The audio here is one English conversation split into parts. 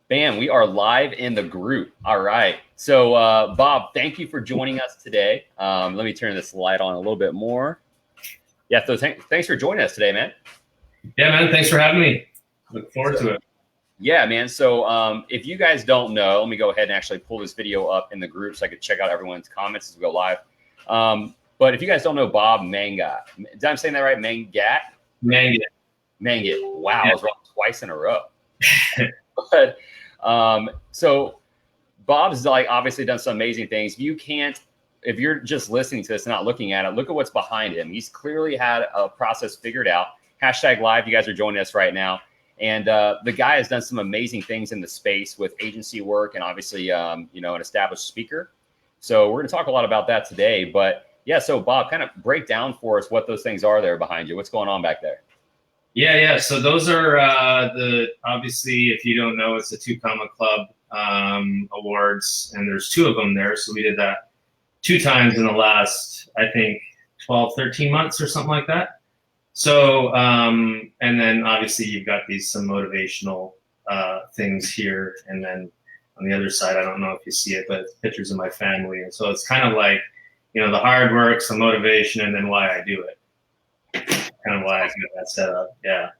Bam, we are live in the group. All right. So, Bob, thank you for joining us today. Let me turn this light on a little bit more. Yeah, so thanks for joining us today, man. Yeah, man. Thanks for having me. Look forward to it. Yeah, man. So if you guys don't know, let me go ahead and actually pull this video up in the group so I could check out everyone's comments as we go live. But if you guys don't know Bob Mangat, did I saying that right? Mangat? Mangat. Wow, yeah. I was wrong twice in a row. But so Bob's like obviously done some amazing things. If you're just listening to this and not looking at it, look at what's behind him. He's clearly had a process figured out. #live. You guys are joining us right now. And the guy has done some amazing things in the space with agency work and obviously, an established speaker. So we're going to talk a lot about that today. But yeah, so Bob, kind of break down for us what those things are there behind you. What's going on back there? Yeah. So those are obviously, if you don't know, it's the 2 Comma Club awards, and there's 2 of them there. So we did that 2 times in the last, I think, 12, 13 months or something like that. So, and then obviously you've got some motivational things here. And then on the other side, I don't know if you see it, but it's pictures of my family. And so it's kind of like, the hard work, some motivation, and then why I do it. Kind of why I got that set up. Yeah.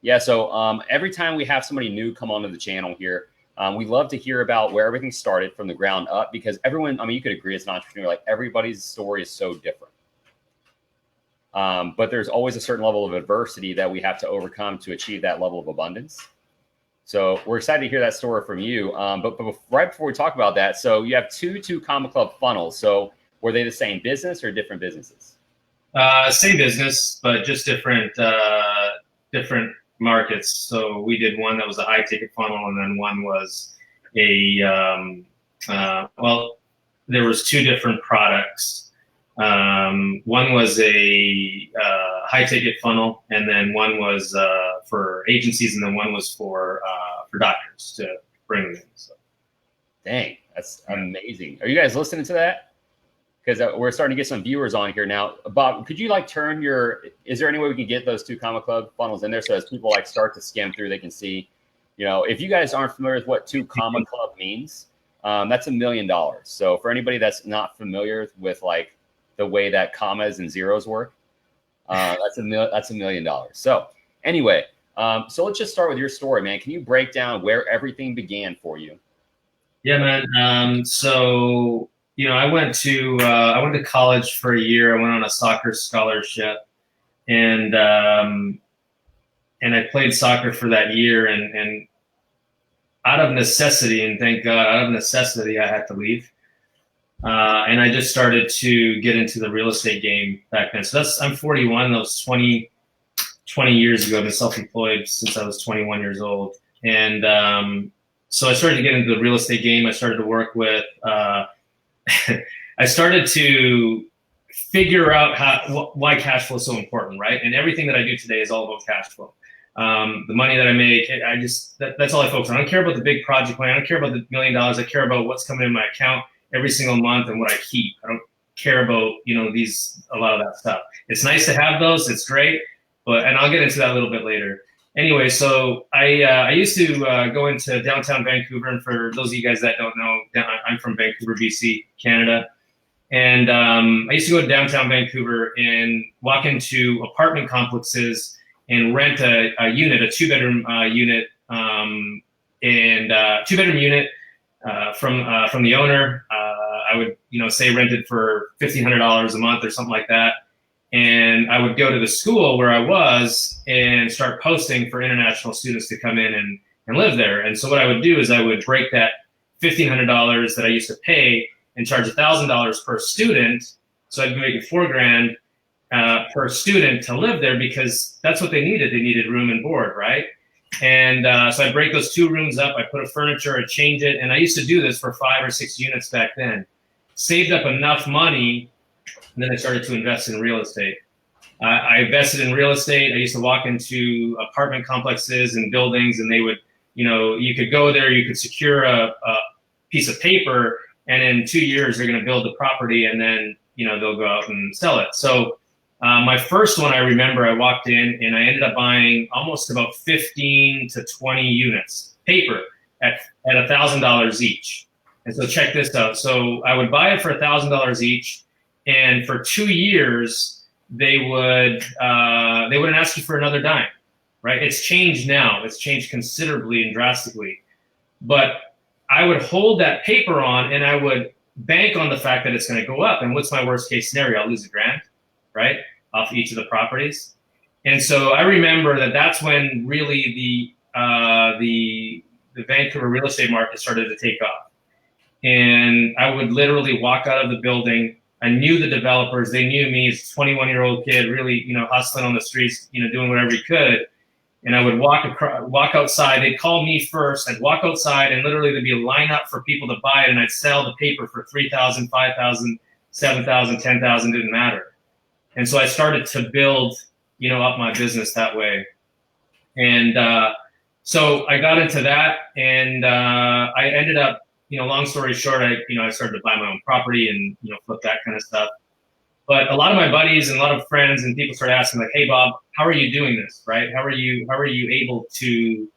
Yeah. So every time we have somebody new come onto the channel here, we love to hear about where everything started from the ground up, because everyone, you could agree as an entrepreneur, like everybody's story is so different. But there's always a certain level of adversity that we have to overcome to achieve that level of abundance. So we're excited to hear that story from you. But right before we talk about that, so you have 2 Comma Club funnels. So were they the same business or different businesses? Same business, but just different markets. So we did one that was a high ticket funnel, and then one was there was 2 different products. One was a high ticket funnel, and then one was for agencies, and then one was for doctors to bring them in. So. Dang, that's amazing. Are you guys listening to that? Because we're starting to get some viewers on here now. Bob, could you turn is there any way we can get those 2 Comma Club funnels in there so as people start to skim through, they can see, if you guys aren't familiar with what 2 Comma Club means, that's $1 million. So for anybody that's not familiar with the way that commas and zeros work, that's $1 million. So anyway, so let's just start with your story, man. Can you break down where everything began for you? Yeah, man. So, I went to college for a year. I went on a soccer scholarship, and I played soccer for that year, and out of necessity, and thank God, out of necessity, I had to leave. And I just started to get into the real estate game back then. So I'm 41. That was 20 years ago. I've been self-employed since I was 21 years old. And so I started to get into the real estate game. I started to work with, I started to figure out why cash flow is so important, right? And everything that I do today is all about cash flow. The money that I make, that's all I focus on. I don't care about the big project plan. I don't care about the $1 million. I care about what's coming in my account every single month and what I keep. I don't care about, a lot of that stuff. It's nice to have those. It's great. And I'll get into that a little bit later. Anyway, so I used to go into downtown Vancouver. And for those of you guys that don't know, I'm from Vancouver, BC, Canada. And I used to go to downtown Vancouver and walk into apartment complexes and rent a unit, a 2-bedroom unit, and 2-bedroom unit from the owner. I would, say rented for $1,500 a month or something like that. And I would go to the school where I was and start posting for international students to come in and live there. And so what I would do is I would break that $1,500 that I used to pay and charge $1,000 per student. So I'd be making $4,000 per student to live there, because that's what they needed. They needed room and board, right? And so I'd break those 2 rooms up. I put a furniture, I'd change it. And I used to do this for 5 or 6 units back then. Saved up enough money, and then I started to invest in real estate. I invested in real estate. I used to walk into apartment complexes and buildings, and they would, you could go there, you could secure a piece of paper, and in 2 years they're going to build the property, and then, they'll go out and sell it. So my first one, I remember I walked in and I ended up buying almost about 15 to 20 units, paper. at $1,000 each. And so check this out. So I would buy it for $1,000 each, and for 2 years they wouldn't ask you for another dime, right? It's changed now. It's changed considerably and drastically. But I would hold that paper on, and I would bank on the fact that it's going to go up. And what's my worst case scenario? I'll lose $1,000, right, off each of the properties. And so I remember that that's when really the Vancouver real estate market started to take off. And I would literally walk out of the building. I knew the developers. They knew me as a 21-year-old kid, really, hustling on the streets, doing whatever he could. And I would walk outside. They'd call me first. I'd walk outside, and literally there'd be a lineup for people to buy it. And I'd sell the paper for $3,000, $5,000, $7,000, $10,000, didn't matter. And so I started to build, up my business that way. And so I got into that, and I ended up, long story short, I started to buy my own property and, flip that kind of stuff. But a lot of my buddies and a lot of friends and people started asking, like, hey, Bob, how are you doing this, right? How are you able to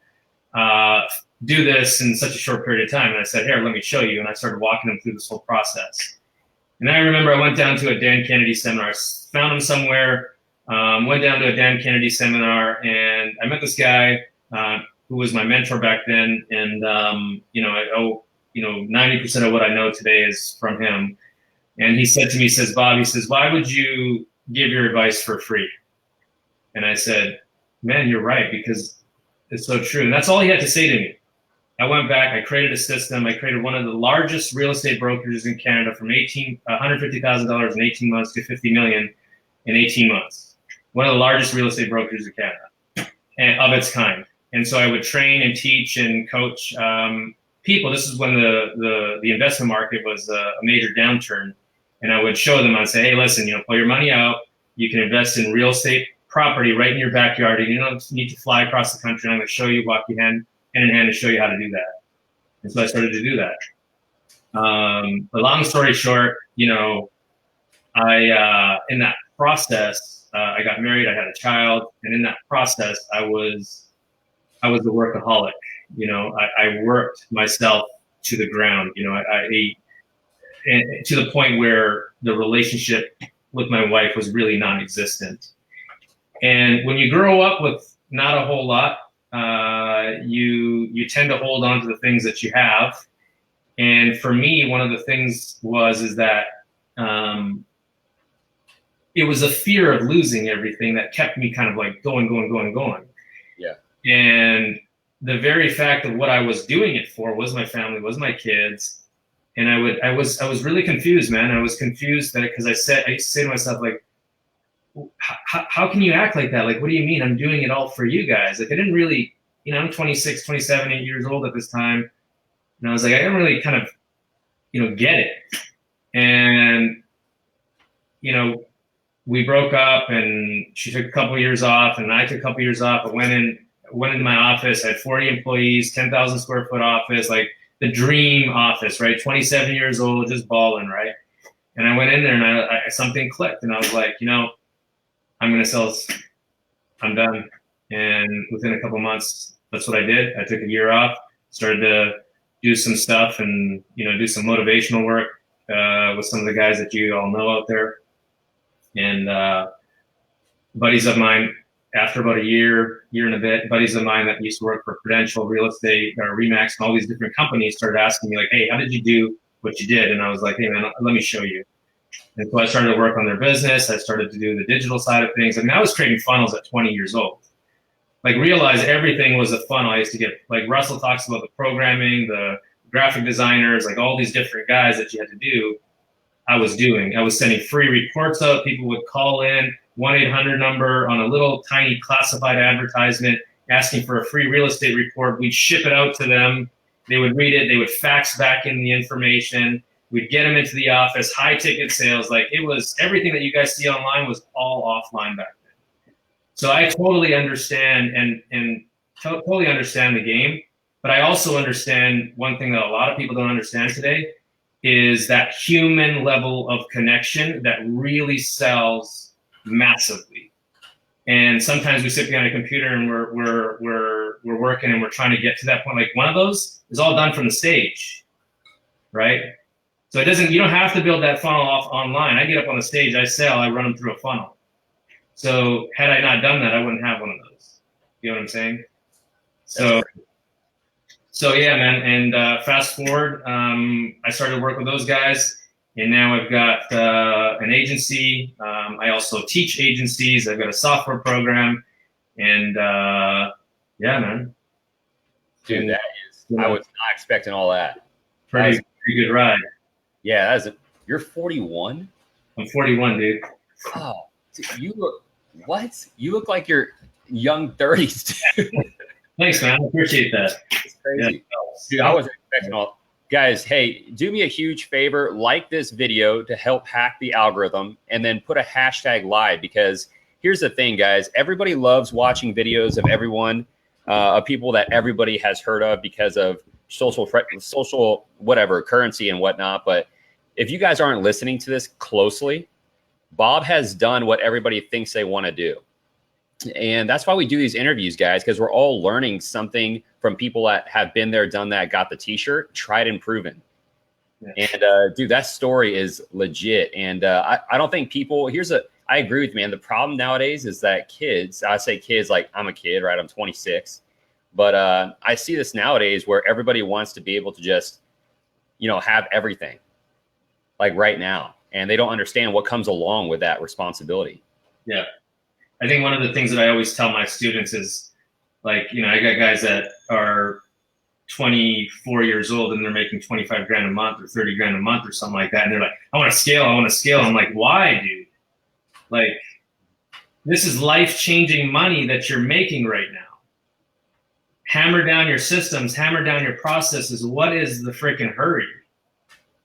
do this in such a short period of time? And I said, here, let me show you. And I started walking them through this whole process. And then I remember I went down to a Dan Kennedy seminar. I found him somewhere, went down to a Dan Kennedy seminar, and I met this guy who was my mentor back then. And, I owe, 90% of what I know today is from him. And he said to me, Bob, why would you give your advice for free? And I said, man, you're right, because it's so true. And that's all he had to say to me. I went back, I created a system. I created one of the largest real estate brokerages in Canada, from $150,000 in 18 months to $50 million in 18 months. One of the largest real estate brokerages in Canada, and of its kind. And so I would train and teach and coach people. This is when the investment market was a major downturn. And I would show them, I'd say, hey, listen, pull your money out. You can invest in real estate property right in your backyard. And you don't need to fly across the country. And I'm going to show you, walk you hand in hand to show you how to do that. And so I started to do that. But long story short, I in that process, I got married, I had a child. And in that process, I was a workaholic. I worked myself to the ground. And to the point where the relationship with my wife was really non-existent. And when you grow up with not a whole lot, you tend to hold on to the things that you have. And for me, one of the things is that it was a fear of losing everything that kept me kind of like going. Yeah. And the very fact of what I was doing it for was my family, was my kids. And I was really confused, man. I was confused because I used to say to myself, like, how can you act like that? Like, what do you mean? I'm doing it all for you guys. Like, I didn't really, I'm 26, 27, 8 years old at this time. And I was like, I didn't really kind of, get it. And, we broke up, and she took a couple of years off, and I took a couple of years off. I went into my office. I had 40 employees, 10,000 square foot office, like the dream office, right? 27 years old, just balling, right? And I went in there, and I something clicked, and I was like, I'm going to sell. I'm done. And within a couple months, that's what I did. I took a year off, started to do some stuff, and do some motivational work with some of the guys that you all know out there. And buddies of mine, after about a year and a bit, buddies of mine that used to work for Prudential Real Estate or Remax and all these different companies started asking me, like, hey, how did you do what you did? And I was like, hey, man, let me show you. And so I started to work on their business. I started to do the digital side of things. I mean, I was creating funnels at 20 years old. Like, realize everything was a funnel. I used to get, like, Russell talks about the programming, the graphic designers, like all these different guys that you had to do. I was doing. I was sending free reports out. People would call in, 1-800 number on a little tiny classified advertisement asking for a free real estate report. We'd ship it out to them. They would read it. They would fax back in the information. We'd get them into the office, high ticket sales. Like, it was everything that you guys see online was all offline back then. So I totally understand and totally understand the game. But I also understand one thing that a lot of people don't understand today is that human level of connection that really sells massively. And sometimes we sit behind a computer and we're working and we're trying to get to that point. Like one of those is all done from the stage, right? So you don't have to build that funnel off online. I get up on the stage, I sell, I run them through a funnel. So had I not done that, I wouldn't have one of those. You know what I'm saying? So yeah, man. And fast forward, I started to work with those guys, and now I've got an agency. I also teach agencies. I've got a software program, and yeah, man. Dude, that is. I was not expecting all that. Pretty good ride. Yeah, you're 41. I'm 41, dude. Oh, dude, you look. What? You look like you're young 30s, dude. Thanks, man. I appreciate that. It's crazy. Yeah. Dude, I wasn't expecting all. Guys, hey, do me a huge favor. Like this video to help hack the algorithm, and then put a hashtag live, because here's the thing, guys. Everybody loves watching videos of everyone, of people that everybody has heard of because of social whatever, currency and whatnot. But if you guys aren't listening to this closely, Bob has done what everybody thinks they want to do. And that's why we do these interviews, guys, because we're all learning something from people that have been there, done that, got the t-shirt, tried and proven. Yeah. And dude, that story is legit. And I don't think people, I agree with you, man. The problem nowadays is that kids, I say kids, like I'm a kid, right? I'm 26. But I see this nowadays where everybody wants to be able to just, have everything like right now. And they don't understand what comes along with that responsibility. Yeah. I think one of the things that I always tell my students is, like, I got guys that are 24 years old and they're making 25 grand a month or 30 grand a month or something like that. And they're like, I want to scale. I'm like, why, dude? Like, this is life-changing money that you're making right now. Hammer down your systems, hammer down your processes. What is the freaking hurry?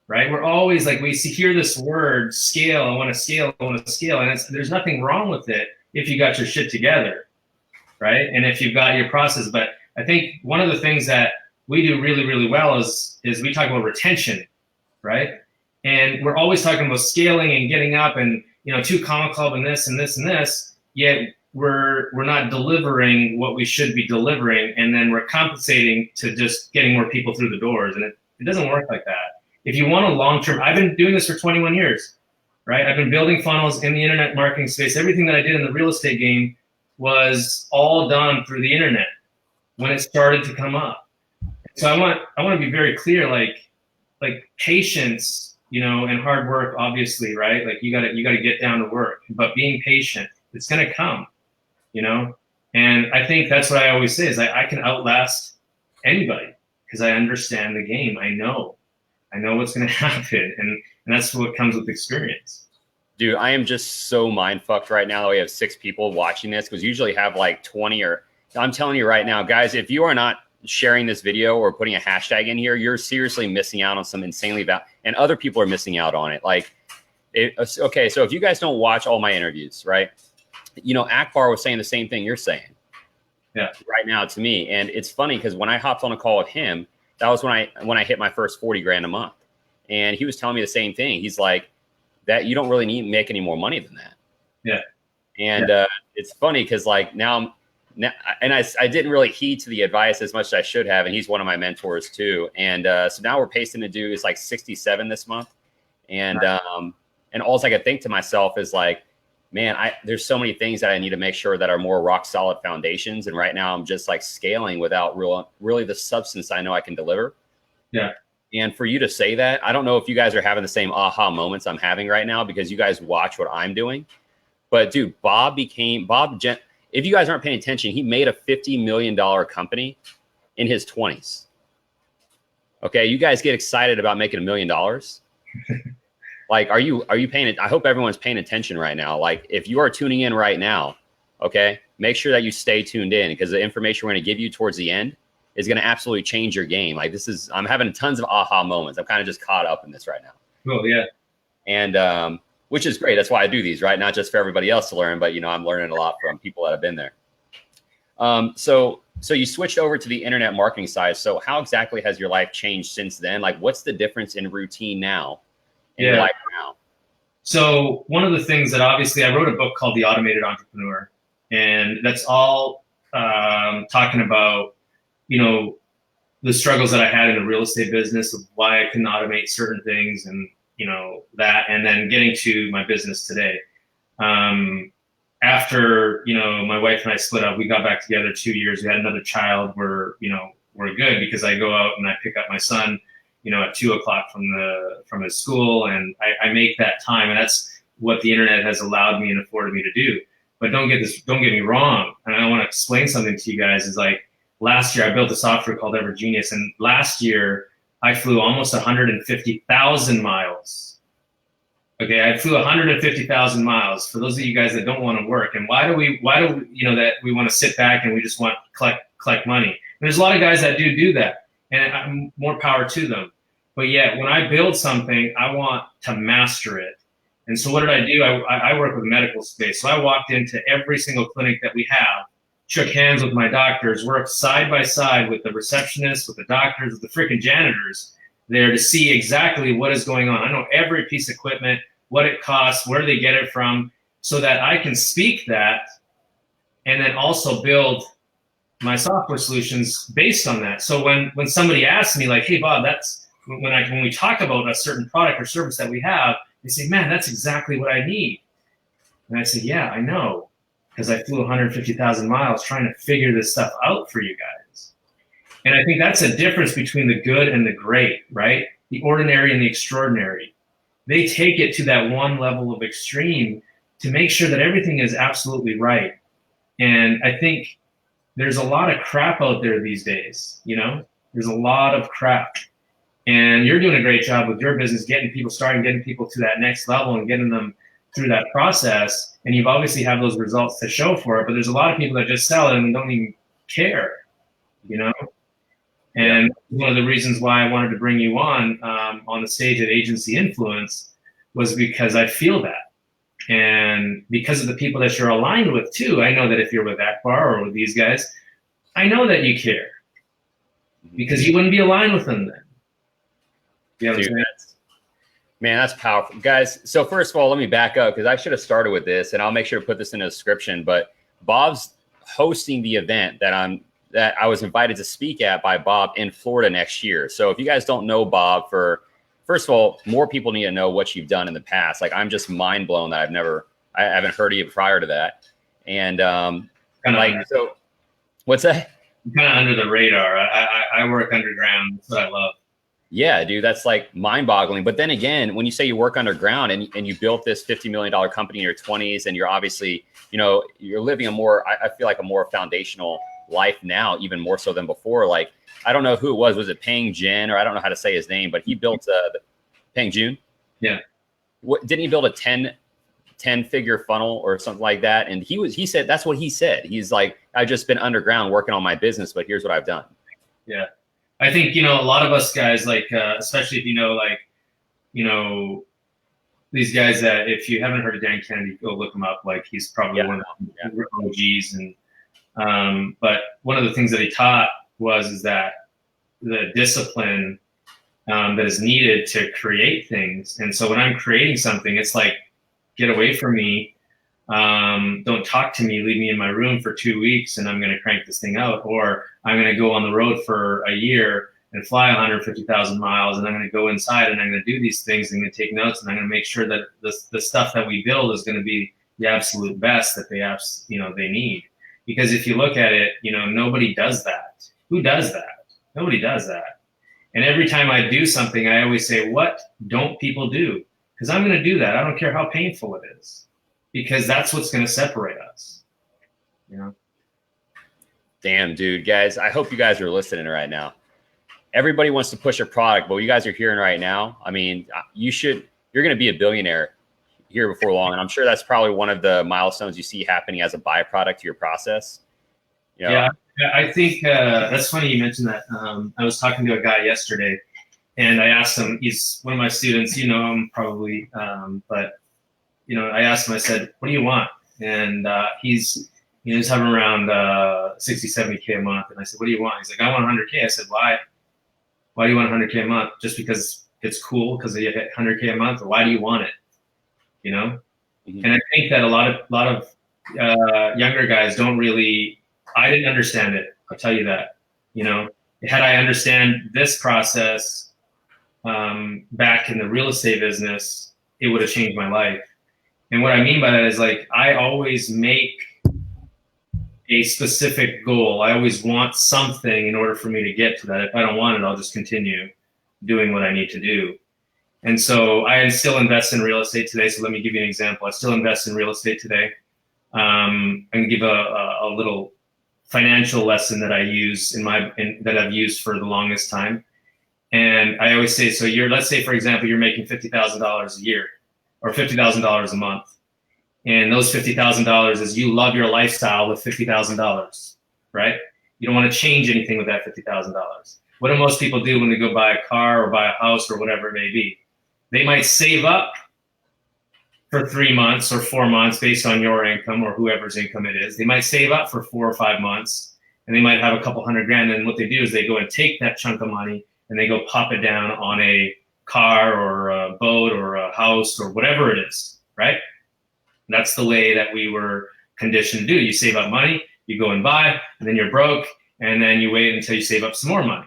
Right? We're always like, hear this word, scale, I want to scale, and there's nothing wrong with it if you got your shit together, right? And if you've got your process. But I think one of the things that we do really, really well is we talk about retention, right? And we're always talking about scaling and getting up and, 2 Comma Club and this and this and this, yet we're not delivering what we should be delivering, and then we're compensating to just getting more people through the doors. And it doesn't work like that. If you want a long-term, I've been doing this for 21 years, right? I've been building funnels in the internet marketing space. Everything that I did in the real estate game was all done through the internet when it started to come up. So I want to be very clear, like patience, and hard work, obviously, right? Like you gotta get down to work, but being patient, it's gonna come, And I think that's what I always say is I can outlast anybody because I understand the game. I know what's going to happen, and that's what comes with experience. Dude, I am just so mind fucked right now that we have 6 people watching this, because we usually have like 20 or I'm telling you right now, guys, if you are not sharing this video or putting a hashtag in here, you're seriously missing out on some insanely and other people are missing out on it. Okay, so if you guys don't watch all my interviews, right? Akbar was saying the same thing you're saying. Yeah. Right now to me. And it's funny because when I hopped on a call with him, that was when I hit my first 40 grand a month. And he was telling me the same thing. He's like, that you don't really need to make any more money than that. Yeah. And it's funny because now, and I didn't really heed to the advice as much as I should have. And he's one of my mentors too. And so now we're pacing to do is like 67 this month. And and all I could think to myself is like, man, there's so many things that I need to make sure that are more rock solid foundations. And right now I'm just like scaling without really the substance I know I can deliver. Yeah. And for you to say that, I don't know if you guys are having the same aha moments I'm having right now because you guys watch what I'm doing. But dude, if you guys aren't paying attention, he made a $50 million company in his 20s. Okay. You guys get excited about making $1 million. Like, are you paying it? I hope everyone's paying attention right now. Like, if you are tuning in right now, okay, make sure that you stay tuned in because the information we're going to give you towards the end is going to absolutely change your game. Like, I'm having tons of aha moments. I'm kind of just caught up in this right now. Oh, yeah. And, which is great. That's why I do these, right? Not just for everybody else to learn, but, I'm learning a lot from people that have been there. So you switched over to the internet marketing side. So how exactly has your life changed since then? Like, what's the difference in routine now? In your life now? So one of the things that obviously I wrote a book called The Automated Entrepreneur. And that's all talking about, you know, the struggles that I had in the real estate business of why I couldn't automate certain things and, you know, that, and then getting to my business today. After, you know, my wife and I split up, we got back together 2 years. We had another child. We're good because I go out and I pick up my son, you know, at 2 o'clock from his school, and I make that time, and that's what the internet has allowed me and afforded me to do. But don't get me wrong, and I want to explain something to you guys. Is like last year I built a software called EverGenius, and last year I flew almost 150,000 miles. Okay, I flew 150,000 miles. For those of you guys that don't want to work, and why do we, you know, that we want to sit back and we just want to collect money? And there's a lot of guys that do that, and I'm more power to them. But yet, when I build something, I want to master it. And so what did I do? I work with medical space. So I walked into every single clinic that we have, shook hands with my doctors, worked side by side with the receptionists, with the doctors, with the freaking janitors there to see exactly what is going on. I know every piece of equipment, what it costs, where they get it from, so that I can speak that and then also build my software solutions based on that. So when somebody asks me like, hey, Bob, that's when we talk about a certain product or service that we have, they say, man, that's exactly what I need. And I say, yeah, I know, because I flew 150,000 miles trying to figure this stuff out for you guys. And I think that's a difference between the good and the great, right? The ordinary and the extraordinary. They take it to that one level of extreme to make sure that everything is absolutely right. And I think there's a lot of crap out there these days, you know? There's a lot of crap. And you're doing a great job with your business, getting people to that next level and getting them through that process. And you've obviously have those results to show for it, but there's a lot of people that just sell it and don't even care, you know? And one of the reasons why I wanted to bring you on the stage at Agency Influence was because I feel that. And because of the people that you're aligned with too, I know that if you're with Akbar or with these guys, I know that you care, because you wouldn't be aligned with them then. You know what I'm saying? Man, that's powerful. Guys, so first of all, let me back up, because I should have started with this, and I'll make sure to put this in the description, but Bob's hosting the event that I was invited to speak at by Bob in Florida next year. So if you guys don't know Bob, first of all, more people need to know what you've done in the past. Like, I'm just mind blown that I haven't heard of you prior to that. And so what's that? I'm kind of under the radar. I work underground. That's what I love. Yeah, dude, that's like mind boggling. But then again, when you say you work underground and you built this $50 million company in your 20s, and you're obviously, you know, you're living I feel like a more foundational life now, even more so than before. Like, I don't know who it was it Peng Jin, or I don't know how to say his name, but he built Peng Jun. Yeah. Didn't he build a 10-figure funnel or something like that? And he said, that's what he said. He's like, I've just been underground working on my business, but here's what I've done. Yeah. I think, you know, a lot of us guys, like, especially if you know, like, you know, these guys that, if you haven't heard of Dan Kennedy, go look him up. Like, he's probably one of the OGs. And, but one of the things that he taught is that the discipline that is needed to create things. And so when I'm creating something, it's like, get away from me. Don't talk to me, leave me in my room for 2 weeks and I'm going to crank this thing out. Or I'm going to go on the road for a year and fly 150,000 miles, and I'm going to go inside and I'm going to do these things and I'm going to take notes, and I'm going to make sure that the stuff that we build is going to be the absolute best that they need. Because if you look at it, you know, nobody does that. Who does that? Nobody does that. And every time I do something, I always say, what don't people do? Because I'm going to do that. I don't care how painful it is, because that's what's going to separate us, you know? Damn, dude, guys, I hope you guys are listening right now. Everybody wants to push a product, but what you guys are hearing right now, I mean, you're going to be a billionaire here before long. And I'm sure that's probably one of the milestones you see happening as a byproduct to your process. You know? Yeah, I think that's funny you mentioned that. I was talking to a guy yesterday, and I asked him, he's one of my students, you know him probably, but you know, I asked him, I said, what do you want? And he's having around 60, 70K a month. And I said, what do you want? He's like, I want 100K. I said, why? Why do you want 100K a month? Just because it's cool because you hit 100K a month? Or why do you want it? You know? Mm-hmm. And I think that a lot of younger guys don't really. I didn't understand it. I'll tell you that. You know, had I understand this process back in the real estate business, it would have changed my life. And what I mean by that is, like, I always make a specific goal. I always want something in order for me to get to that. If I don't want it, I'll just continue doing what I need to do. And so I still invest in real estate today. So let me give you an example. I still invest in real estate today. I'm going to give a little financial lesson that I use that I've used for the longest time. And I always say, so let's say, for example, you're making $50,000 a year or $50,000 a month. And those $50,000 is you love your lifestyle with $50,000, right? You don't want to change anything with that $50,000. What do most people do when they go buy a car or buy a house or whatever it may be? They might save up for 3 months or 4 months based on your income or whoever's income it is. They might save up for 4 or 5 months, and they might have a couple $100,000. And what they do is they go and take that chunk of money and they go pop it down on a car or a boat or a house or whatever it is, right? That's the way that we were conditioned to do. You save up money, you go and buy, and then you're broke, and then you wait until you save up some more money,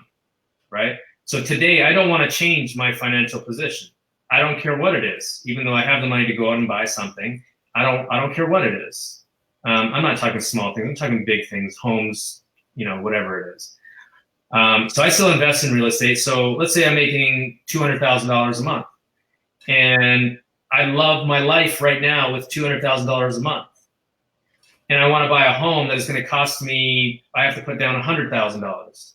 right? So today, I don't want to change my financial position. I don't care what it is. Even though I have the money to go out and buy something, I don't care what it is. I'm not talking small things. I'm talking big things, homes, whatever it is. So I still invest in real estate. So let's say I'm making $200,000 a month, and I love my life right now with $200,000 a month. And I want to buy a home that is going to cost me, I have to put down $100,000.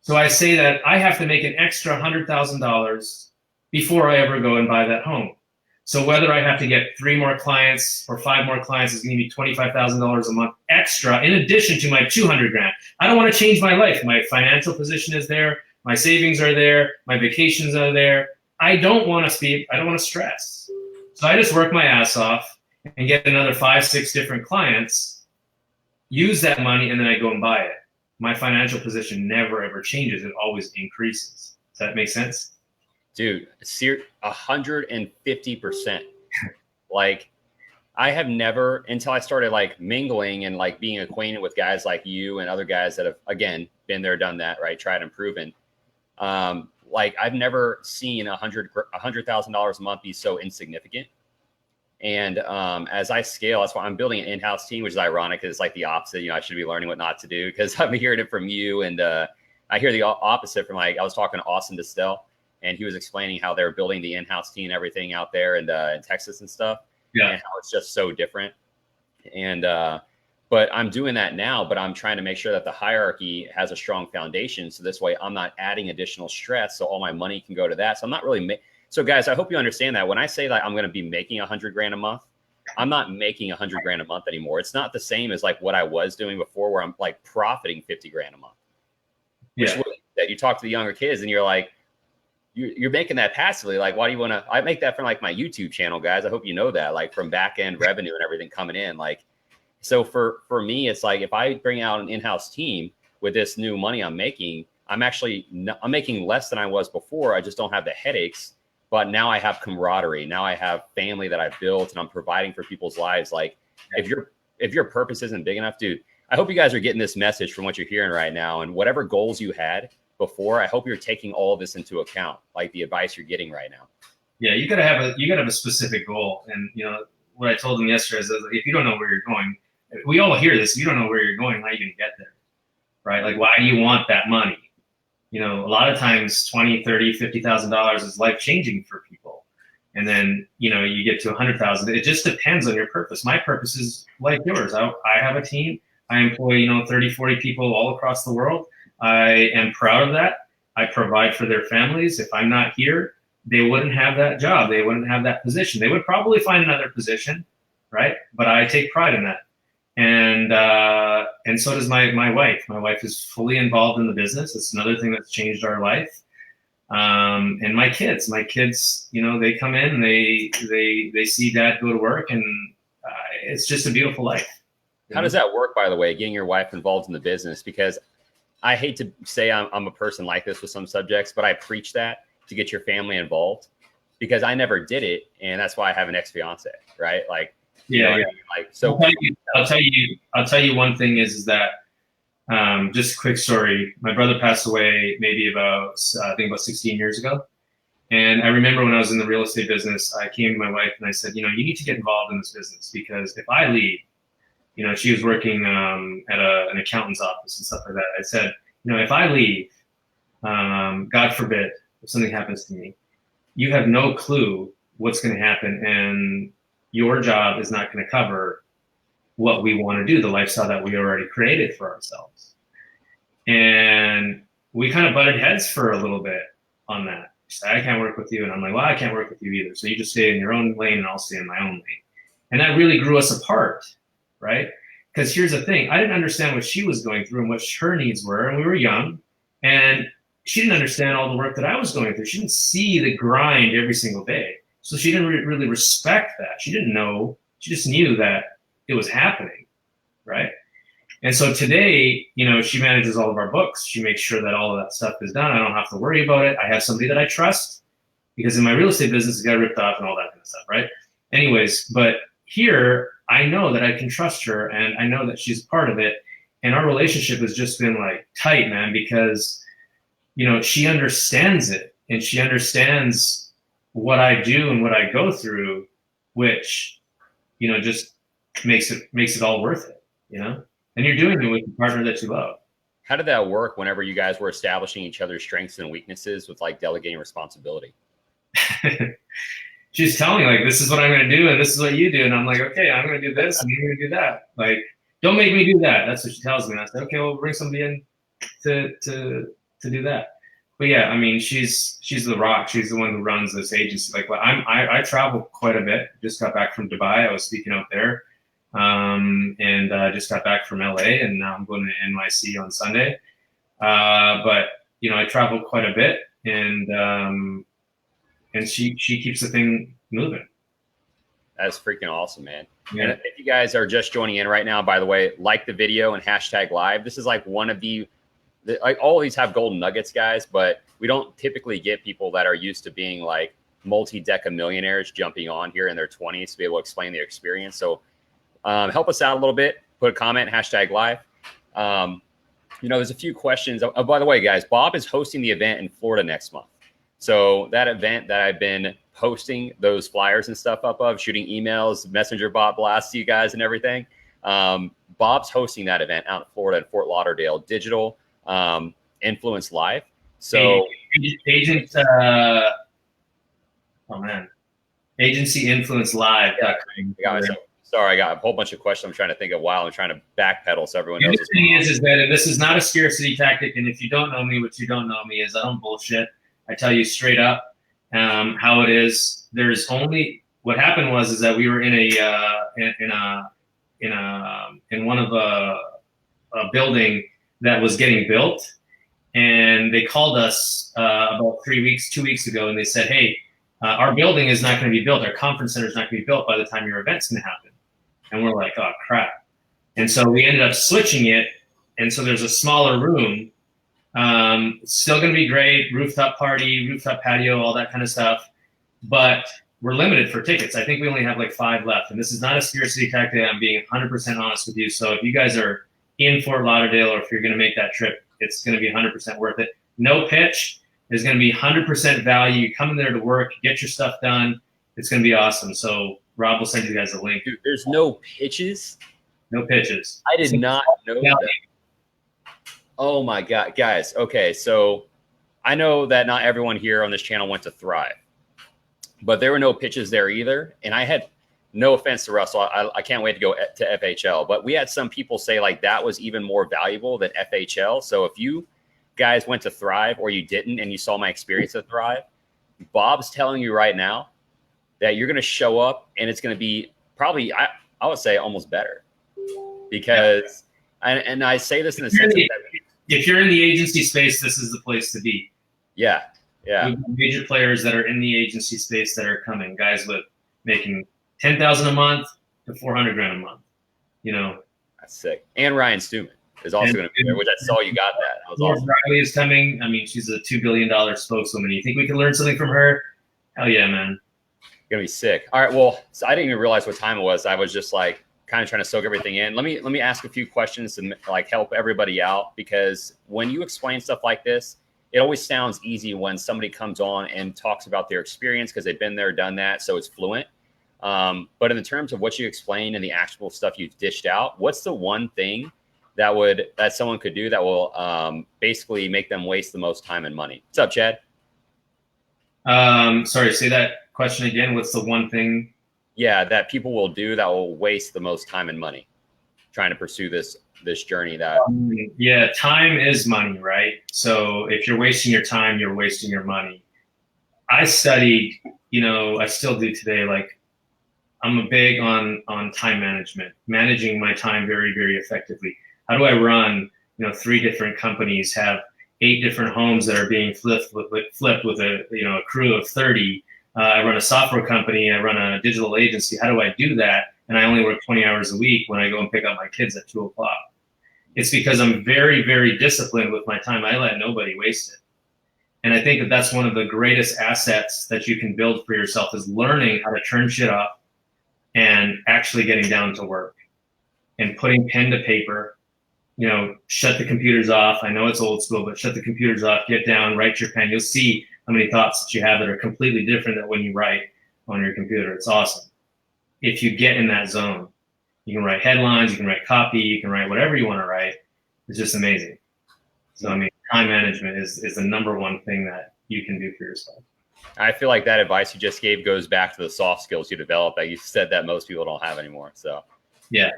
So I say that I have to make an extra $100,000 before I ever go and buy that home. So whether I have to get 3 more clients or 5 more clients is going to be $25,000 a month extra in addition to my $200,000. I don't want to change my life. My financial position is there. My savings are there. My vacations are there. I don't want to stress. So I just work my ass off and get another 5, 6 different clients, use that money, and then I go and buy it. My financial position never, ever changes. It always increases. Does that make sense? Dude, 150%. Like, I have never, until I started like mingling and like being acquainted with guys like you and other guys that have, again, been there, done that, right? Tried and proven. Like, I've never seen $100,000 a month be so insignificant. And as I scale, that's why I'm building an in-house team, which is ironic because it's like the opposite. I should be learning what not to do because I'm hearing it from you. And I hear the opposite from, like, I was talking to Austin Distel, and he was explaining how they're building the in-house team and everything out there in Texas and stuff. Yeah. And how it's just so different. And but I'm doing that now, but I'm trying to make sure that the hierarchy has a strong foundation. So this way I'm not adding additional stress. So all my money can go to that. So I'm not really, so guys, I hope you understand that when I say that I'm going to be making $100,000 a month, I'm not making $100,000 a month anymore. It's not the same as like what I was doing before, where I'm like profiting $50,000 a month. Yeah. That you talk to the younger kids and you're like, you're making that passively. Like, why do you want to, I make that from like my YouTube channel, guys. I hope you know that, like from back end revenue and everything coming in. Like, so for me, it's like, if I bring out an in-house team with this new money I'm making, I'm making less than I was before. I just don't have the headaches, but now I have camaraderie. Now I have family that I've built and I'm providing for people's lives. Like, if your purpose isn't big enough, dude, I hope you guys are getting this message from what you're hearing right now, and whatever goals you had before, I hope you're taking all of this into account, like the advice you're getting right now. Yeah, you gotta have a specific goal. And what I told them yesterday is, if you don't know where you're going, we all hear this. If you don't know where you're going, how are you gonna get there? Right? Like, why do you want that money? A lot of times $20,000, $30,000, $50,000 is life changing for people. And then, you get to 100,000. It just depends on your purpose. My purpose is like yours. I have a team. I employ, 30, 40 people all across the world. I am proud of that. I provide for their families. If I'm not here, they wouldn't have that job. They wouldn't have that position. They would probably find another position, right? But I take pride in that. And so does my wife. My wife is fully involved in the business. It's another thing that's changed our life. And my kids, they come in and they see dad go to work, and it's just a beautiful life. How does that work, by the way, getting your wife involved in the business? Because I hate to say I'm a person like this with some subjects, but I preach that to get your family involved, because I never did it. And that's why I have an ex-fiance, right? Like, You know Yeah, what yeah. I mean? Like, so I'll tell you one thing is that just a quick story. My brother passed away maybe about I think about 16 years ago. And I remember when I was in the real estate business, I came to my wife and I said, you know, you need to get involved in this business because if I leave, you know, she was working at an accountant's office and stuff like that. I said, you know, if I leave, God forbid, if something happens to me, you have no clue what's going to happen, and your job is not going to cover what we want to do, the lifestyle that we already created for ourselves. And we kind of butted heads for a little bit on that. She said, I can't work with you. And I'm like, well, I can't work with you either. So you just stay in your own lane and I'll stay in my own lane. And that really grew us apart, right? Because here's the thing. I didn't understand what she was going through and what her needs were. And we were young. And she didn't understand all the work that I was going through. She didn't see the grind every single day. So she didn't really respect that. She didn't know. She just knew that it was happening, right? And so today, you know, she manages all of our books. She makes sure that all of that stuff is done. I don't have to worry about it. I have somebody that I trust because in my real estate business, it got ripped off and all that kind of stuff, right? Anyways, but here, I know that I can trust her and I know that she's part of it. And our relationship has just been like tight, man, because, you know, she understands it and she understands what I do and what I go through, which, you know, just makes it all worth it, you know? And you're doing it with the partner that you love. how did that work whenever you guys were establishing each other's strengths and weaknesses with like delegating responsibility? She's telling me like, this is what I'm going to do. And this is what you do. And I'm like, okay, I'm going to do this and you're going to do that. Like, don't make me do that. That's what she tells me. And I said, okay, well, bring somebody in to do that. But yeah, I mean, she's the rock. She's the one who runs this agency. Like, well, I travel quite a bit. Just got back from Dubai. I was speaking out there. And just got back from LA and now I'm going to NYC on Sunday. But you know, I travel quite a bit and she keeps the thing moving. That's freaking awesome, man. Yeah. And if you guys are just joining in right now, by the way, like the video and hashtag live. This is like one of like all of these have golden nuggets, guys, but we don't typically get people that are used to being like multi-deca millionaires jumping on here in their 20s to be able to explain their experience. So help us out a little bit. Put a comment, hashtag live. You know, there's a few questions. Oh, by the way, guys, Bob is hosting the event in Florida next month. So that event that I've been posting those flyers and stuff up of, shooting emails, messenger bot blasts to you guys and everything. Bob's hosting that event out in Florida in Fort Lauderdale, digital influence live. So Agency influence live. Yeah, sorry, I got a whole bunch of questions I'm trying to think of while I'm trying to backpedal so everyone knows. The thing is that this is not a scarcity tactic, and if you don't know me, what you don't know me is I don't bullshit. I tell you straight up how it is. There's only what happened was that we were in one of a building that was getting built, and they called us about 2 weeks ago, and they said, hey, our building is not going to be built. Our conference center is not going to be built by the time your event's going to happen. And we're like, oh, crap. And so we ended up switching it. And so there's a smaller room. Still going to be great. Rooftop party, rooftop patio, all that kind of stuff. But we're limited for tickets. I think we only have like 5 left. And this is not a scarcity tactic. I'm being 100% honest with you. So if you guys are in Fort Lauderdale or if you're going to make that trip, it's going to be 100% worth it. No pitch. There's going to be 100% value. You come in there to work, get your stuff done. It's going to be awesome. So Rob will send you guys a link. Dude, there's no pitches? No pitches. I did not know that. Oh my God, guys. Okay, so I know that not everyone here on this channel went to Thrive, but there were no pitches there either. And I had, no offense to Russell, I can't wait to go to FHL, but we had some people say like that was even more valuable than FHL. So if you guys went to Thrive or you didn't and you saw my experience at Thrive, Bob's telling you right now that you're going to show up and it's going to be probably, I would say almost better because, and I say this in the sense that if you're in the agency space, this is the place to be. Yeah. Yeah. Major players that are in the agency space that are coming, guys with making $10,000 a month to $400,000 a month, you know. That's sick. And Ryan Stewman is also going to be there, which I saw you got that. That was awesome. Riley is coming. I mean, she's a $2 billion spokeswoman. You think we can learn something from her? Hell yeah, man. Gonna be sick. All right. Well, so I didn't even realize what time it was. I was just like kind of trying to soak everything in. Let me ask a few questions to like help everybody out, because when you explain stuff like this, it always sounds easy when somebody comes on and talks about their experience because they've been there, done that, so it's fluent. But in the terms of what you explain and the actual stuff you've dished out, what's the one thing that someone could do that will basically make them waste the most time and money? What's up, Chad? Sorry, say that question again. What's the one thing? Yeah, that people will do that will waste the most time and money trying to pursue this journey that yeah, time is money, right? So if you're wasting your time, you're wasting your money. I studied, I still do today, like I'm a big on time management, managing my time very, very effectively. How do I run, 3 different companies, have 8 different homes that are being flipped with a crew of 30. I run a software company. I run a digital agency. How do I do that? And I only work 20 hours a week when I go and pick up my kids at 2 o'clock. It's because I'm very, very disciplined with my time. I let nobody waste it. And I think that that's one of the greatest assets that you can build for yourself, is learning how to turn shit off and actually getting down to work and putting pen to paper. Shut the computers off. I know it's old school, but shut the computers off, get down, write your pen. You'll see how many thoughts that you have that are completely different than when you write on your computer. It's awesome. If you get in that zone, you can write headlines, you can write copy, you can write whatever you want to write. It's just amazing. So, time management is the number one thing that you can do for yourself. I feel like that advice you just gave goes back to the soft skills you developed that you said that most people don't have anymore. So yeah,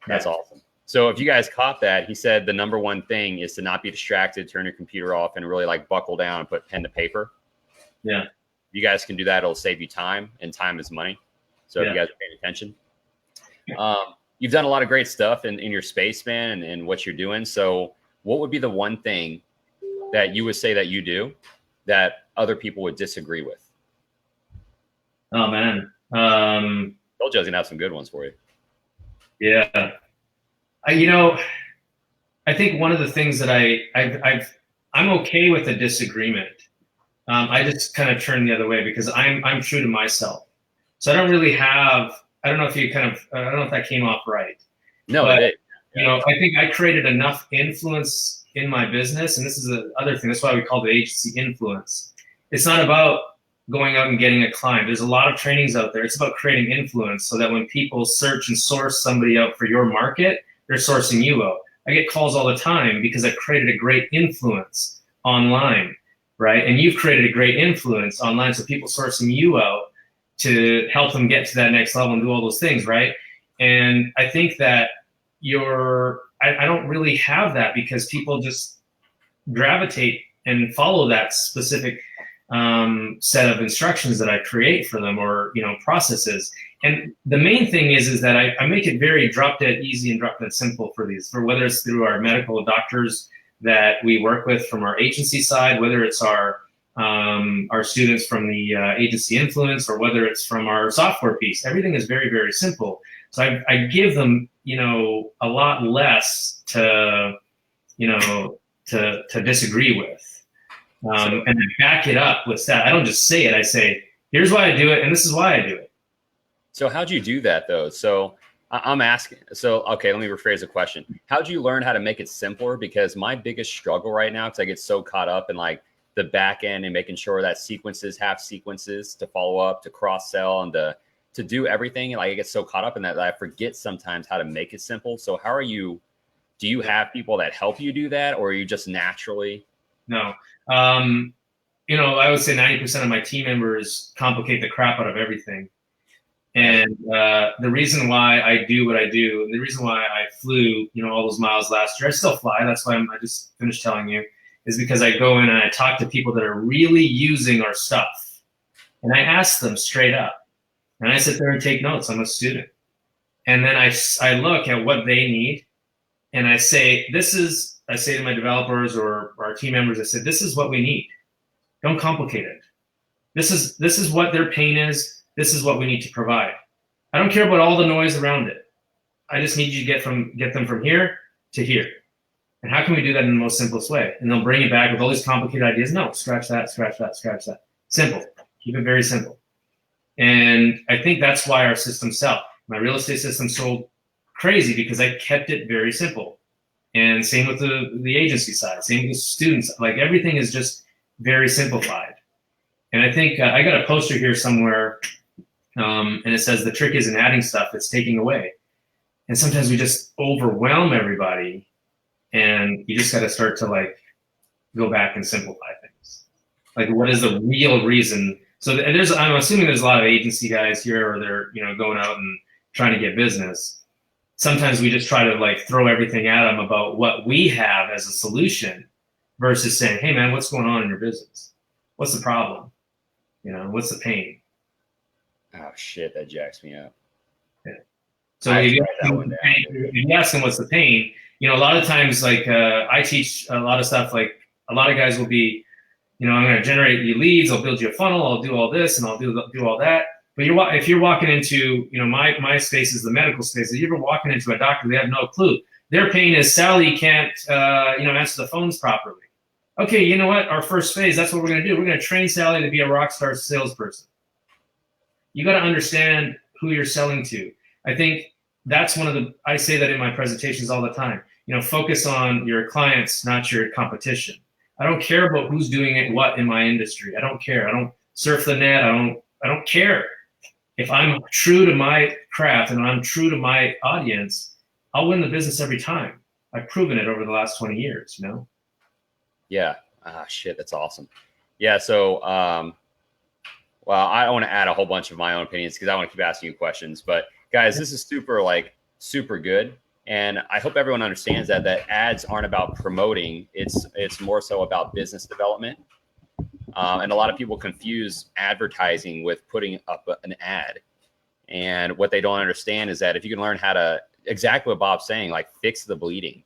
that's awesome. So if you guys caught that, he said the number one thing is to not be distracted, turn your computer off, and really like buckle down and put pen to paper. Yeah. You guys can do that. It'll save you time, and time is money. So if you guys are paying attention. You've done a lot of great stuff in your space, man, and what you're doing. So what would be the one thing that you would say that you do that other people would disagree with? Oh, man. Told you I was going to have some good ones for you. Yeah. I think one of the things that I'm okay with a disagreement. I just kind of turn the other way because I'm true to myself. So I don't really have, I don't know if that came off right. No, but, it did. I think I created enough influence in my business, and this is the other thing. That's why we call the agency influence. It's not about going out and getting a client. There's a lot of trainings out there. It's about creating influence so that when people search and source somebody out for your market, they're sourcing you out. I get calls all the time because I've created a great influence online, right? And you've created a great influence online, so people sourcing you out to help them get to that next level and do all those things, right? And I think that I don't really have that because people just gravitate and follow that specific set of instructions that I create for them, or processes. And the main thing is that I make it very drop dead easy and drop dead simple for whether it's through our medical doctors that we work with from our agency side, whether it's our students from the agency influence, or whether it's from our software piece. Everything is very, very simple. So I give them a lot less to disagree with. And I back it up with that. I don't just say it. I say, here's why I do it, and this is why I do it. So how'd you do that, though? So I'm asking. So, okay, let me rephrase the question. How'd you learn how to make it simpler? Because my biggest struggle right now, because I get so caught up in like the back end and making sure that sequences have sequences to follow up, to cross-sell, and to do everything. And like I get so caught up in that I forget sometimes how to make it simple. So how are you? Do you have people that help you do that, or are you just naturally? No. I would say 90% of my team members complicate the crap out of everything. And the reason why I do what I do, and the reason why I flew, all those miles last year, I still fly. That's why I just finished telling you, is because I go in and I talk to people that are really using our stuff. And I ask them straight up. And I sit there and take notes. I'm a student. And then I look at what they need. And I say to my developers or our team members, I said, this is what we need. Don't complicate it. This is what their pain is. This is what we need to provide. I don't care about all the noise around it. I just need you to get them from here to here. And how can we do that in the most simplest way? And they'll bring it back with all these complicated ideas. No, scratch that, scratch that, scratch that. Simple. Keep it very simple. And I think that's why our system sell. My real estate system sold crazy because I kept it very simple. And same with the agency side, same with students. Like everything is just very simplified. And I think I got a poster here somewhere, and it says the trick isn't adding stuff, it's taking away. And sometimes we just overwhelm everybody, and you just got to start to like go back and simplify things. Like, what is the real reason? So I'm assuming there's a lot of agency guys here, or they're going out and trying to get business. Sometimes we just try to like throw everything at them about what we have as a solution versus saying, hey man, what's going on in your business? What's the problem? What's the pain? Oh shit, that jacks me up. Yeah. So if you ask them what's the pain, a lot of times, like I teach a lot of stuff, like a lot of guys will be, I'm going to generate you leads, I'll build you a funnel, I'll do all this and I'll do all that. But if you're walking into, my space is the medical space. If you're walking into a doctor, they have no clue. Their pain is Sally can't, answer the phones properly. Okay, you know what? Our first phase, that's what we're going to do. We're going to train Sally to be a rock star salesperson. You got to understand who you're selling to. I think that's I say that in my presentations all the time. Focus on your clients, not your competition. I don't care about who's doing it, what in my industry. I don't care. I don't surf the net. I don't care. If I'm true to my craft and I'm true to my audience, I'll win the business every time. I've proven it over the last 20 years, Yeah. Shit, that's awesome. Yeah. So, well, I want to add a whole bunch of my own opinions because I want to keep asking you questions. But guys, this is super good. And I hope everyone understands that ads aren't about promoting. It's more so about business development. And a lot of people confuse advertising with putting up an ad. And what they don't understand is that if you can learn how to, exactly what Bob's saying, like fix the bleeding,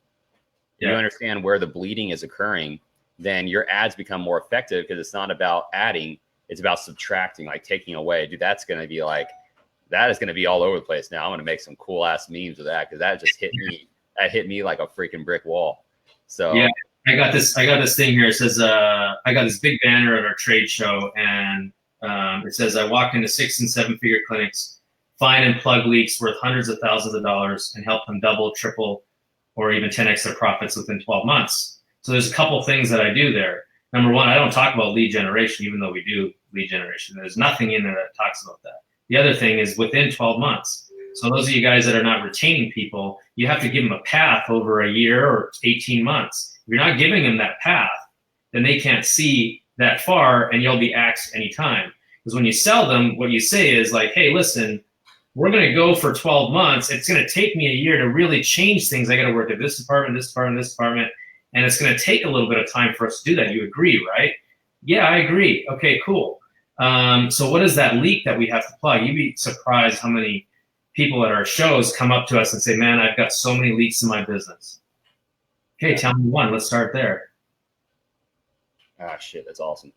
you understand where the bleeding is occurring, then your ads become more effective because it's not about adding, it's about subtracting, like taking away. Dude, that is going to be all over the place now. I'm going to make some cool ass memes with that because that just hit me. That hit me like a freaking brick wall. So yeah. I got this thing here. It says, I got this big banner at our trade show, and it says, I walk into 6- and 7-figure clinics, find and plug leaks worth hundreds of thousands of dollars, and help them double, triple, or even 10x their profits within 12 months. So there's a couple things that I do there. Number one, I don't talk about lead generation, even though we do lead generation. There's nothing in there that talks about that. The other thing is within 12 months. So those of you guys that are not retaining people, you have to give them a path over a year or 18 months. If you're not giving them that path, then they can't see that far, and you'll be axed anytime. Because when you sell them, what you say is like, hey, listen, we're going to go for 12 months. It's going to take me a year to really change things. I got to work at this department, this department, this department, and it's going to take a little bit of time for us to do that. You agree, right? Yeah, I agree. Okay, cool. So what is that leak that we have to plug? You'd be surprised how many people at our shows come up to us and say, man, I've got so many leaks in my business. Okay, tell me one. Let's start there. Ah, shit, that's awesome.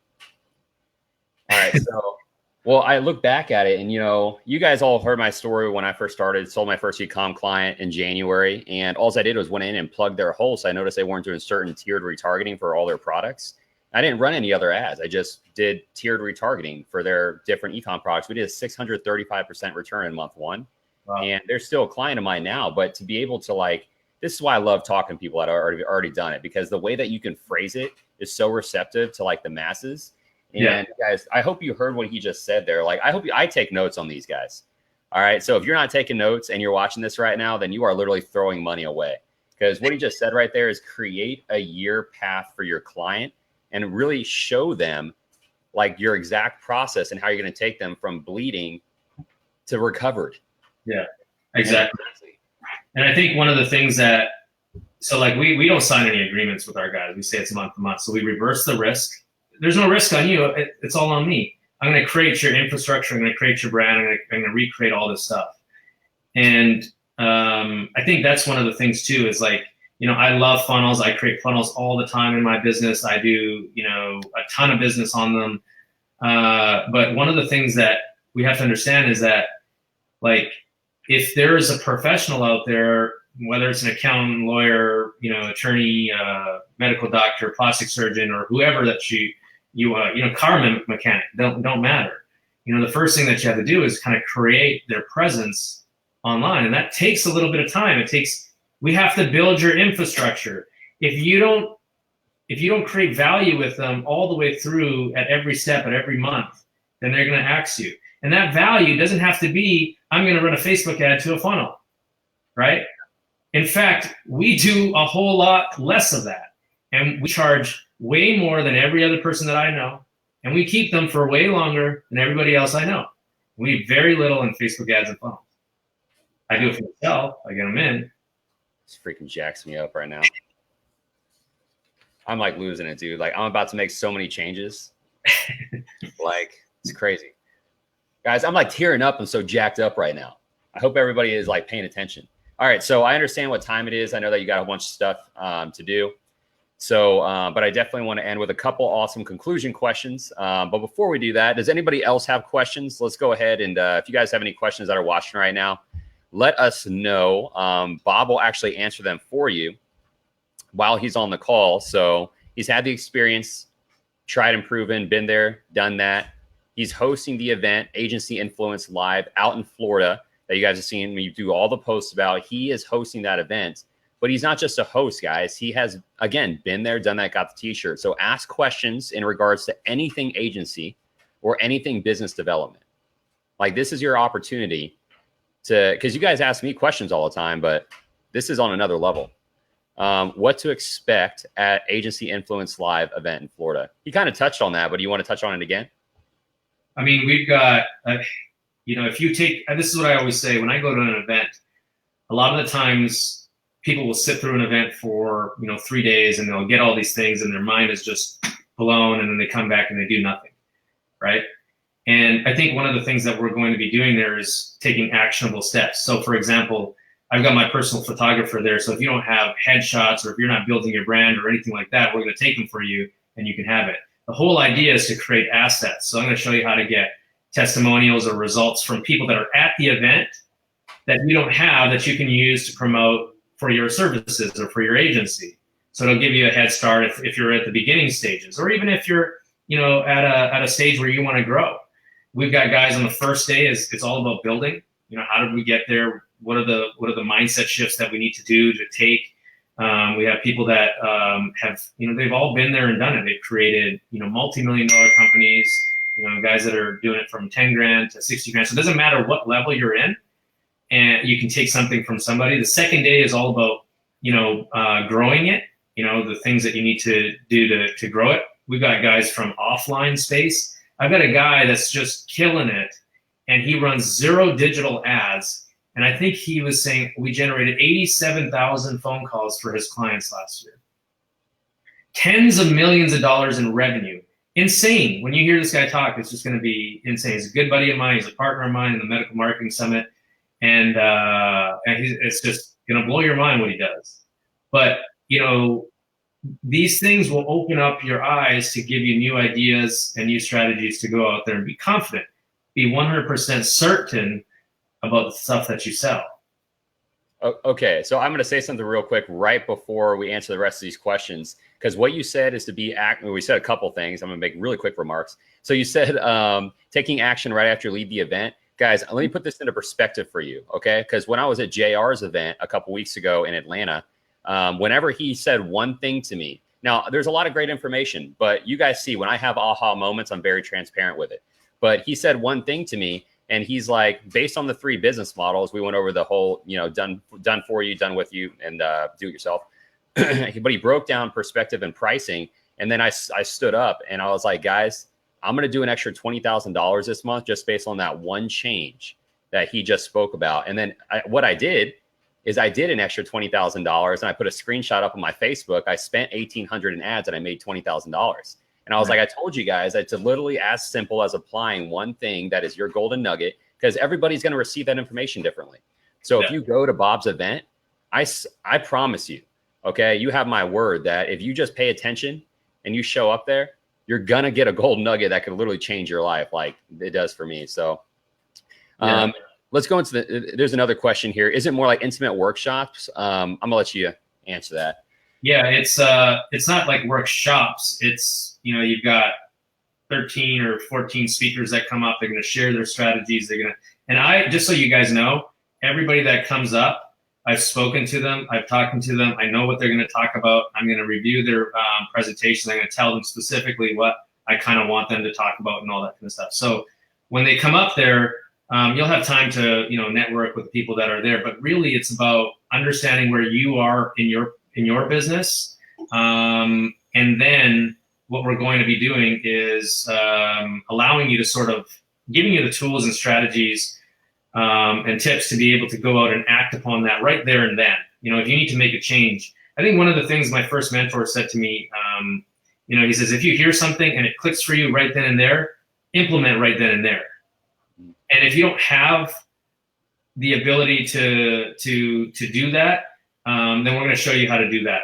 All right, so, well, I look back at it, and you guys all heard my story when I first started. Sold my first e-com client in January, and all I did was went in and plugged their hole. So I noticed they weren't doing certain tiered retargeting for all their products. I didn't run any other ads. I just did tiered retargeting for their different e-com products. We did a 635% return in month one, wow. And they're still a client of mine now. But to be able to this is why I love talking to people that are already done it, because the way that you can phrase it is so receptive to the masses. And guys, I hope you heard what he just said there. I hope I take notes on these guys. All right. So if you're not taking notes and you're watching this right now, then you are literally throwing money away, because what he just said right there is create a year path for your client and really show them your exact process and how you're going to take them from bleeding to recovered. Yeah, exactly. And I think one of the things that, we don't sign any agreements with our guys. We say it's month to month. So we reverse the risk. There's no risk on you. It's all on me. I'm going to create your infrastructure. I'm going to create your brand. I'm going to recreate all this stuff. And I think that's one of the things too, is I love funnels. I create funnels all the time in my business. I do, a ton of business on them. But one of the things that we have to understand is that if there is a professional out there, whether it's an accountant, lawyer, attorney, medical doctor, plastic surgeon, or whoever that you car mechanic, don't matter. the first thing that you have to do is kind of create their presence online. And that takes a little bit of time. We have to build your infrastructure. If you don't create value with them all the way through at every step, at every month, then they're going to axe you. And that value doesn't have to be, I'm going to run a Facebook ad to a funnel, right? In fact, we do a whole lot less of that. And we charge way more than every other person that I know. And we keep them for way longer than everybody else I know. We have very little in Facebook ads and funnels. I do it for myself. I get them in. This freaking jacks me up right now. I'm like losing it, dude. Like I'm about to make so many changes. Like it's crazy. Guys, I'm like tearing up. I'm so jacked up right now. I hope everybody is like paying attention. All right. So I understand what time it is. I know that you got a bunch of stuff to do. So, but I definitely want to end with a couple awesome conclusion questions. But before we do that, does anybody else have questions? Let's go ahead. And if you guys have any questions that are watching right now, let us know. Bob will actually answer them for you while he's on the call. So he's had the experience, tried and proven, been there, done that. He's hosting the event, Agency Influence Live out in Florida that you guys have seen me do all the posts about. He is hosting that event, but he's not just a host, guys. He has, again, been there, done that, got the t-shirt. So ask questions in regards to anything agency or anything business development. Like this is your opportunity to, because you guys ask me questions all the time, but this is on another level. What to expect at Agency Influence Live event in Florida. He kind of touched on that, but do you want to touch on it again? I mean, we've got, if you take, and this is what I always say, when I go to an event, a lot of the times people will sit through an event for, 3 days and they'll get all these things and their mind is just blown and then they come back and they do nothing, right? And I think one of the things that we're going to be doing there is taking actionable steps. So for example, I've got my personal photographer there. So if you don't have headshots or if you're not building your brand or anything like that, we're going to take them for you and you can have it. The whole idea is to create assets. So I'm going to show you how to get testimonials or results from people that are at the event that you don't have that you can use to promote for your services or for your agency. So it'll give you a head start if you're at the beginning stages, or even if you're, at a stage where you want to grow. We've got guys on the first day it's all about building. How did we get there? What are the mindset shifts that we need to do to take? We have people that have, they've all been there and done it. They've created, multi-million-dollar companies, guys that are doing it from 10 grand to 60 grand. So it doesn't matter what level you're in, and you can take something from somebody. The second day is all about, growing it, the things that you need to do to grow it. We've got guys from offline space. I've got a guy that's just killing it, and he runs 0 digital ads. And I think he was saying we generated 87,000 phone calls for his clients last year. Tens of millions of dollars in revenue. Insane. When you hear this guy talk, it's just going to be insane. He's a good buddy of mine. He's a partner of mine in the Medical Marketing Summit. And it's just going to blow your mind what he does. But, these things will open up your eyes to give you new ideas and new strategies to go out there and be confident. Be 100% certain about the stuff that you sell. Okay, so I'm going to say something real quick right before we answer the rest of these questions, because what you said is to be we said a couple things. I'm going to make really quick remarks. So you said taking action right after you leave the event. Guys, let me put this into perspective for you, okay? Because when I was at JR's event a couple weeks ago in Atlanta, whenever he said one thing to me, now there's a lot of great information, but you guys see when I have aha moments, I'm very transparent with it. But he said one thing to me, and he's like, based on the 3 business models, we went over the whole, done for you, done with you, and do it yourself. But he broke down perspective and pricing. And then I stood up and I was like, guys, I'm going to do an extra $20,000 this month just based on that one change that he just spoke about. And then what I did is I did an extra $20,000 and I put a screenshot up on my Facebook. I spent $1,800 in ads and I made $20,000. And I was like, I told you guys, it's literally as simple as applying one thing that is your golden nugget, because everybody's going to receive that information differently. So if you go to Bob's event, I promise you, okay, you have my word that if you just pay attention and you show up there, you're going to get a golden nugget that could literally change your life like it does for me. So let's go into there's another question here. Is it more like intimate workshops? I'm going to let you answer that. Yeah, it's not like workshops. It's, you've got 13 or 14 speakers that come up. They're going to share their strategies. Just so you guys know, everybody that comes up, I've spoken to them. I've talked to them. I know what they're going to talk about. I'm going to review their presentations. I'm going to tell them specifically what I kind of want them to talk about and all that kind of stuff. So when they come up there, you'll have time to, network with the people that are there. But really, it's about understanding where you are in your business. And then what we're going to be doing is allowing you to sort of giving you the tools and strategies and tips to be able to go out and act upon that right there and then. If you need to make a change. I think one of the things my first mentor said to me, he says, if you hear something and it clicks for you right then and there, implement right then and there. And if you don't have the ability to do that, then we're going to show you how to do that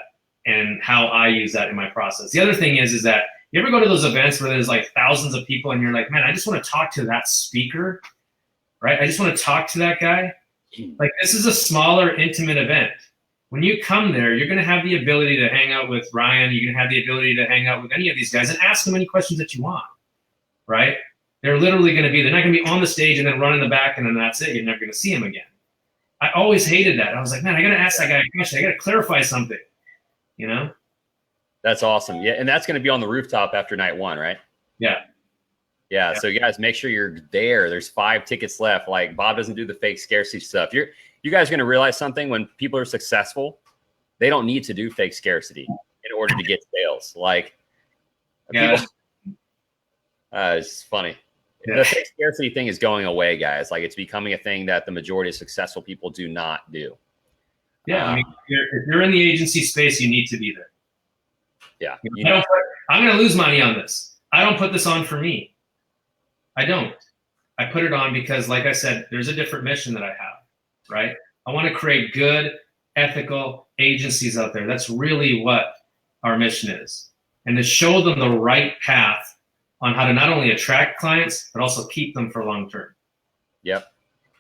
and how I use that in my process. The other thing is that you ever go to those events where there's like thousands of people and you're like, man, I just want to talk to that speaker, right? I just want to talk to that guy. Like, this is a smaller, intimate event. When you come there, you're going to have the ability to hang out with Ryan. You're going to have the ability to hang out with any of these guys and ask them any questions that you want, right? They're literally going to be, they're not going to be on the stage and then run in the back and then that's it. You're never going to see them again. I always hated that. I was like, man, I got to ask that guy a question. I got to clarify something, That's awesome. Yeah. And that's going to be on the rooftop after night one, right? Yeah. So you guys make sure you're there. There's 5 tickets left. Like, Bob doesn't do the fake scarcity stuff. You guys are going to realize something. When people are successful, they don't need to do fake scarcity in order to get sales. Like, people, it's funny. The fake scarcity thing is going away, guys. Like, it's becoming a thing that the majority of successful people do not do. Yeah. If you're in the agency space, you need to be there. Yeah. I'm going to lose money on this. I don't put this on for me. I don't. I put it on because, like I said, there's a different mission that I have, right? I want to create good, ethical agencies out there. That's really what our mission is. And to show them the right path on how to not only attract clients, but also keep them for long term. Yep.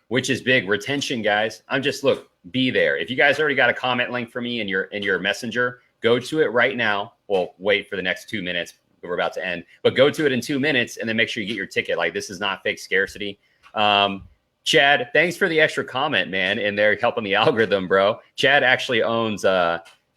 Which is big. Retention, guys. Look, be there. If you guys already got a comment link for me in your messenger, go to it right now. Well, wait for the next 2 minutes. We're about to end, but go to it in 2 minutes and then make sure you get your ticket. Like, this is not fake scarcity. Chad, thanks for the extra comment, man. And they're helping the algorithm, bro. Chad actually owns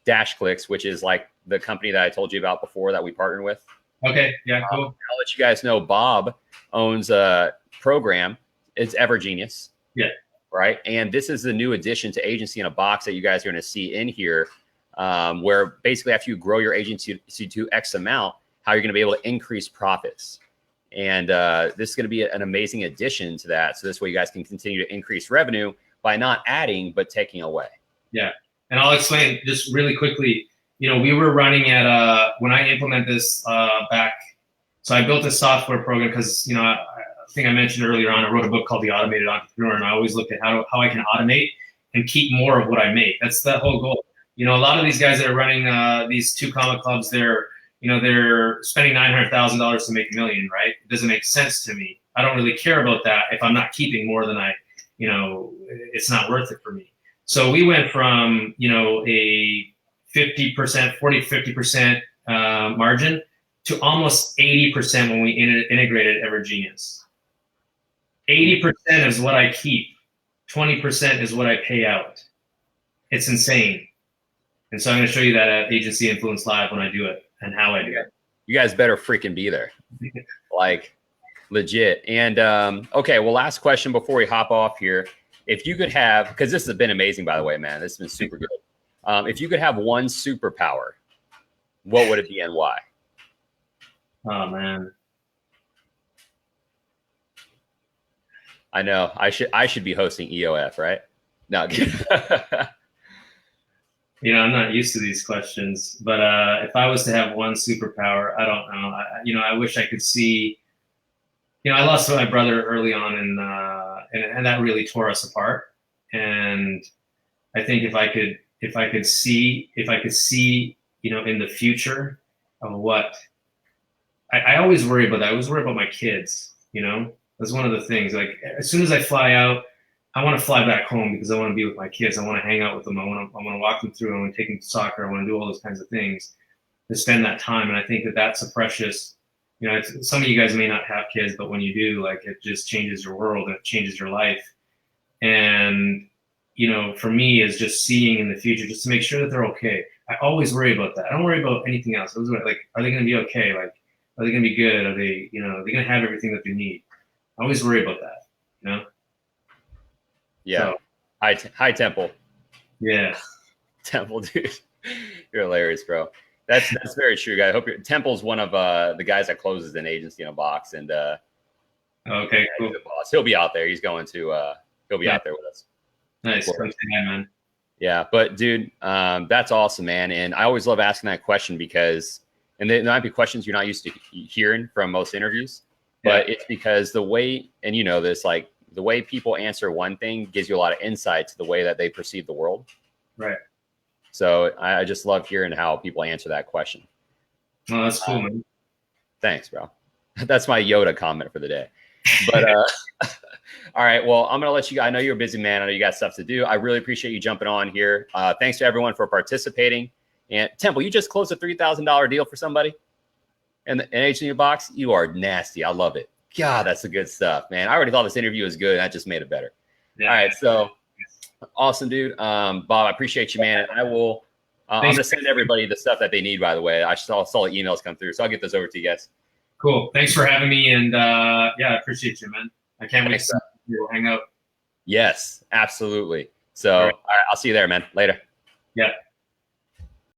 Dash Clicks, which is like the company that I told you about before that we partnered with. Okay. Yeah. Cool. I'll let you guys know. Bob owns a program. It's Evergenius. Yeah. Right. And this is the new addition to Agency in a Box that you guys are going to see in here, where basically after you grow your agency to X amount, how you're going to be able to increase profits. And this is going to be an amazing addition to that. So this way you guys can continue to increase revenue by not adding, but taking away. Yeah. And I'll explain just really quickly. We were running at, when I implemented this back, so I built a software program because, I think I mentioned earlier on, I wrote a book called The Automated Entrepreneur, and I always look at how I can automate and keep more of what I make. That's the whole goal. A lot of these guys that are running these 2 comma clubs, they're spending $900,000 to make $1 million, right? It doesn't make sense to me. I don't really care about that if I'm not keeping more than it's not worth it for me. So we went from, a 50%, 40-50% margin to almost 80% when we integrated Evergenius. 80% is what I keep. 20% is what I pay out. It's insane. And so I'm going to show you that at Agency Influence Live when I do it and how I do it. You guys better freaking be there. Like, legit. And okay, well, last question before we hop off here. If you could have, because this has been amazing, by the way, man. This has been super good. If you could have one superpower, what would it be and why? Oh, man. I know. I should be hosting EOF, right? No. I'm not used to these questions, but if I was to have one superpower, I don't know. I wish I could see. I lost my brother early on, and that really tore us apart. And I think if I could see, in the future of what I always worry about that. I always worry about my kids. That's one of the things. Like, as soon as I fly out, I want to fly back home because I want to be with my kids. I want to hang out with them. I want to walk them through. I want to take them to soccer. I want to do all those kinds of things to spend that time. And I think that that's a precious You know, some of you guys may not have kids, but when you do, like, it just changes your world and it changes your life. And, you know, for me, is just seeing in the future, just to make sure that they're okay. I always worry about that. I don't worry about anything else. I was like, are they going to be okay? Like, are they going to be good? Are they, you know, are they going to have everything that they need? I always worry about that, you know? Yeah. So, hi, Temple. Yeah. Temple, dude. You're hilarious, bro. That's very true, guy. I hope Temple's one of the guys that closes an agency in a box, and okay, cool. He's the boss. He'll be out there. He's going to he'll be out there with us. Nice. Yeah, man. Yeah, but dude, that's awesome, man. And I always love asking that question because, and there might be questions you're not used to hearing from most interviews, but it's because the way, and you know this, like the way people answer one thing gives you a lot of insight to the way that they perceive the world. Right. So I just love hearing how people answer that question. Oh, that's cool, man. Thanks, bro. That's my Yoda comment for the day. But all right, well, I'm gonna let you. I know you're a busy man. I know you got stuff to do. I really appreciate you jumping on here. Thanks to everyone for participating. And Temple, you just closed a $3,000 deal for somebody, and an agent in your box. You are nasty. I love it. God, that's the good stuff, man. I already thought this interview was good. That just made it better. Yeah. All right, so awesome, dude. Bob, I appreciate you, man. I will. I'm gonna send everybody the stuff that they need. By the way, I saw the emails come through, so I'll get those over to you guys. Cool. Thanks for having me, and yeah, I appreciate you, man. I can't wait to hang out. Yes, absolutely. So, all right, I'll see you there, man. Later. Yeah.